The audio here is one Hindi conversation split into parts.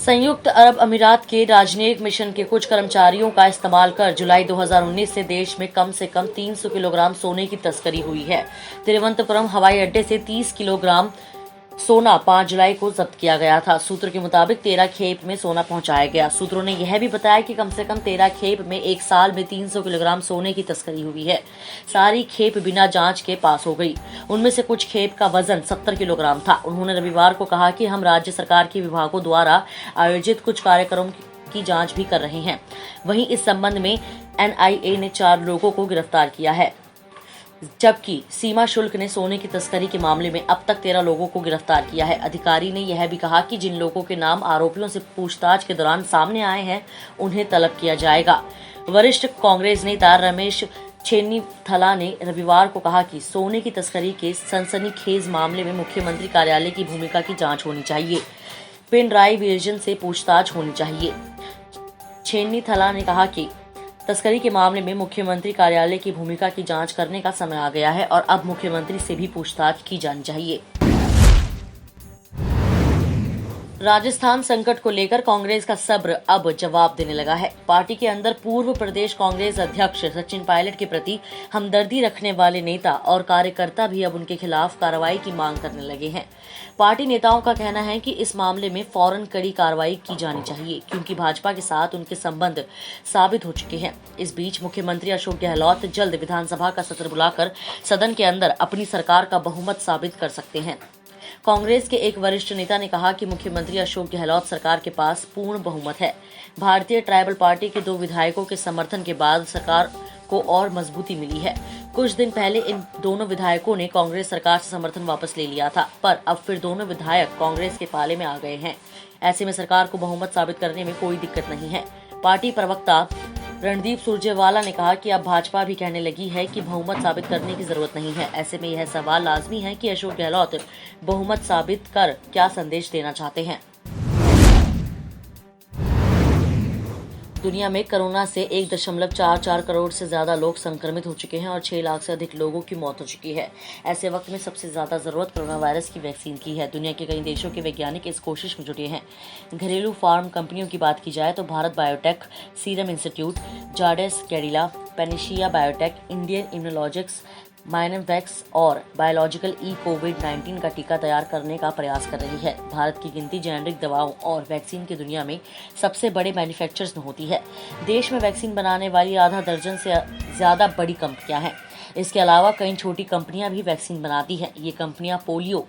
संयुक्त अरब अमीरात के राजनयिक मिशन के कुछ कर्मचारियों का इस्तेमाल कर जुलाई 2019 से देश में कम 300 किलोग्राम सोने की तस्करी हुई है। तिरुवनंतपुरम हवाई अड्डे से 30 किलोग्राम सोना 5 जुलाई को जब्त किया गया था। सूत्र के मुताबिक 13 खेप में सोना पहुंचाया गया। सूत्रों ने यह भी बताया कि कम से कम 13 खेप में एक साल में 300 किलोग्राम सोने की तस्करी हुई है। सारी खेप बिना जांच के पास हो गई। उनमें से कुछ खेप का वजन 70 किलोग्राम था। उन्होंने रविवार को कहा कि हम राज्य सरकार के विभागों द्वारा आयोजित कुछ कार्यक्रमों की जांच भी कर रहे हैं। वहीं इस संबंध में NIA ने 4 लोगों को गिरफ्तार किया है, जबकि सीमा शुल्क ने सोने की तस्करी के मामले में अब तक 13 लोगों को गिरफ्तार किया है। अधिकारी ने यह भी कहा कि जिन लोगों के नाम आरोपियों से पूछताछ के दौरान सामने आए हैं, उन्हें तलब किया जाएगा। वरिष्ठ कांग्रेस नेता रमेश चेन्नीथला ने रविवार को कहा कि सोने की तस्करी के सनसनीखेज मामले में मुख्यमंत्री कार्यालय की भूमिका की जांच होनी चाहिए। पेन ड्राइव वर्जन से पूछताछ होनी चाहिए। चेन्नीथला ने कहा कि तस्करी के मामले में मुख्यमंत्री कार्यालय की भूमिका की जांच करने का समय आ गया है और अब मुख्यमंत्री से भी पूछताछ की जानी चाहिए। राजस्थान संकट को लेकर कांग्रेस का सब्र अब जवाब देने लगा है। पार्टी के अंदर पूर्व प्रदेश कांग्रेस अध्यक्ष सचिन पायलट के प्रति हमदर्दी रखने वाले नेता और कार्यकर्ता भी अब उनके खिलाफ कार्रवाई की मांग करने लगे हैं। पार्टी नेताओं का कहना है कि इस मामले में फौरन कड़ी कार्रवाई की जानी चाहिए, क्योंकि भाजपा के साथ उनके संबंध साबित हो चुके हैं। इस बीच मुख्यमंत्री अशोक गहलोत जल्द विधानसभा का सत्र बुलाकर सदन के अंदर अपनी सरकार का बहुमत साबित कर सकते हैं। कांग्रेस के एक वरिष्ठ नेता ने कहा कि मुख्यमंत्री अशोक गहलोत सरकार के पास पूर्ण बहुमत है। भारतीय ट्राइबल पार्टी के 2 विधायकों के समर्थन के बाद सरकार को और मजबूती मिली है। कुछ दिन पहले इन दोनों विधायकों ने कांग्रेस सरकार से समर्थन वापस ले लिया था, पर अब फिर दोनों विधायक कांग्रेस के पाले में आ गए हैं। ऐसे में सरकार को बहुमत साबित करने में कोई दिक्कत नहीं है। पार्टी प्रवक्ता रणदीप सुरजेवाला ने कहा कि अब भाजपा भी कहने लगी है कि बहुमत साबित करने की जरूरत नहीं है। ऐसे में यह सवाल लाजमी है कि अशोक गहलोत बहुमत साबित कर क्या संदेश देना चाहते हैं। दुनिया में कोरोना से 1.44 करोड़ से ज्यादा लोग संक्रमित हो चुके हैं और 6 लाख से अधिक लोगों की मौत हो चुकी है। ऐसे वक्त में सबसे ज्यादा जरूरत कोरोना वायरस की वैक्सीन की है। दुनिया के कई देशों के वैज्ञानिक इस कोशिश में जुटे हैं। घरेलू फार्म कंपनियों की बात की जाए तो Bharat biotech, serum institute, Zydus Cadila, Panacea biotech, Indian immunologicals, Mynvax और बायोलॉजिकल कोविड-19 का टीका तैयार करने का प्रयास कर रही है। भारत की गिनती जेनेरिक दवाओं और वैक्सीन की दुनिया में सबसे बड़े मैन्युफैक्चरर्स में होती है। देश में वैक्सीन बनाने वाली आधा दर्जन से ज्यादा बड़ी कंपनियां हैं। इसके अलावा कई छोटी कंपनियां भी वैक्सीन बनाती हैं। ये कंपनियां polio,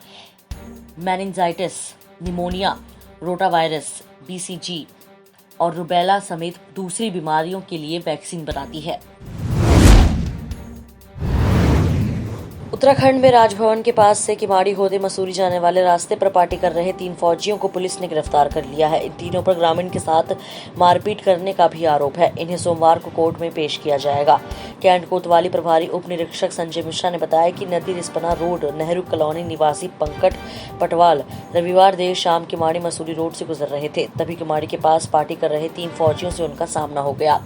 meningitis, pneumonia, rotavirus, BCG और रुबेला समेत दूसरी बीमारियों के लिए वैक्सीन बनाती है। उत्तराखंड में राजभवन के पास से किमाड़ी होते मसूरी जाने वाले रास्ते पर पार्टी कर रहे 3 फौजियों को पुलिस ने गिरफ्तार कर लिया है। इन तीनों पर ग्रामीण के साथ मारपीट करने का भी आरोप है। इन्हें सोमवार को कोर्ट में पेश किया जाएगा। कैंट कोतवाली प्रभारी उप निरीक्षक संजय मिश्रा ने बताया कि नदी रिस्पना रोड नेहरू कॉलोनी निवासी पंकज पटवाल रविवार देर शाम किमाड़ी मसूरी रोड से गुजर रहे थे। तभी किमाड़ी के पास पार्टी कर रहे 3 फौजियों से उनका सामना हो गया।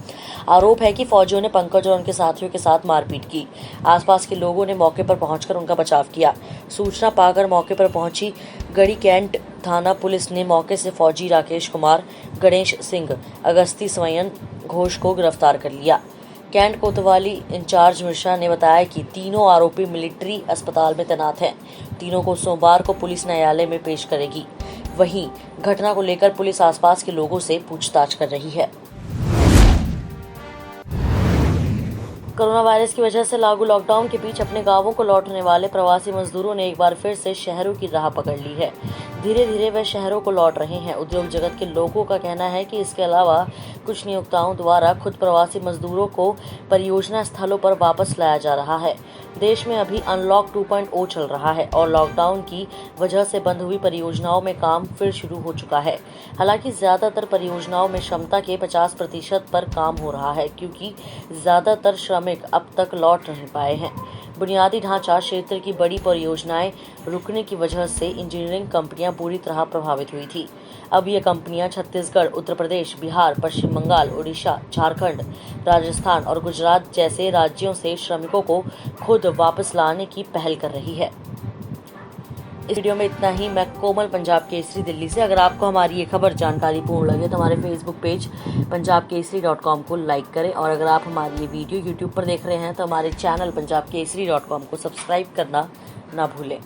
आरोप है कि फौजियों ने पंकज और उनके साथियों के साथ मारपीट की। आसपास के लोगों ने मौके पर पहुंचकर उनका बचाव किया। सूचना पाकर मौके पर पहुंची गढ़ी कैंट थाना पुलिस ने मौके से फौजी राकेश कुमार, गणेश सिंह, अगस्ती स्वयं घोष को गिरफ्तार कर लिया। कैंट कोतवाली इंचार्ज मिश्रा ने बताया कि तीनों आरोपी मिलिट्री अस्पताल में तैनात हैं। तीनों को सोमवार को पुलिस न्यायालय में पेश करेगी। वहीं घटना को लेकर पुलिस आसपास के लोगों से पूछताछ कर रही है। कोरोना वायरस की वजह से लागू लॉकडाउन के बीच अपने गांवों को लौटने वाले प्रवासी मजदूरों ने एक बार फिर से शहरों की राह पकड़ ली है। धीरे धीरे वे शहरों को लौट रहे हैं। उद्योग जगत के लोगों का कहना है कि इसके अलावा कुछ नियोक्ताओं द्वारा खुद प्रवासी मजदूरों को परियोजना स्थलों पर वापस लाया जा रहा है। देश में अभी अनलॉक 2.0 चल रहा है और लॉकडाउन की वजह से बंद हुई परियोजनाओं में काम फिर शुरू हो चुका है। हालांकि ज्यादातर परियोजनाओं में क्षमता के 50% पर काम हो रहा है, क्योंकि ज्यादातर श्रमिक अब तक लौट नहीं पाए हैं। बुनियादी ढांचा क्षेत्र की बड़ी परियोजनाएं रुकने की वजह से इंजीनियरिंग कंपनियां बुरी तरह प्रभावित हुई थी। अब ये कंपनियां छत्तीसगढ़, उत्तर प्रदेश, बिहार, पश्चिम बंगाल, उड़ीसा, झारखंड, राजस्थान और गुजरात जैसे राज्यों से श्रमिकों को खुद वापस लाने की पहल कर रही है। इस वीडियो में इतना ही। मैं कोमल, पंजाब केसरी, दिल्ली से। अगर आपको हमारी ये खबर जानकारी पूर्ण लगे तो हमारे फेसबुक पेज punjabkesari.com को लाइक करें, और अगर आप हमारी ये वीडियो यूट्यूब पर देख रहे हैं तो हमारे चैनल punjabkesari.com को सब्सक्राइब करना ना भूलें।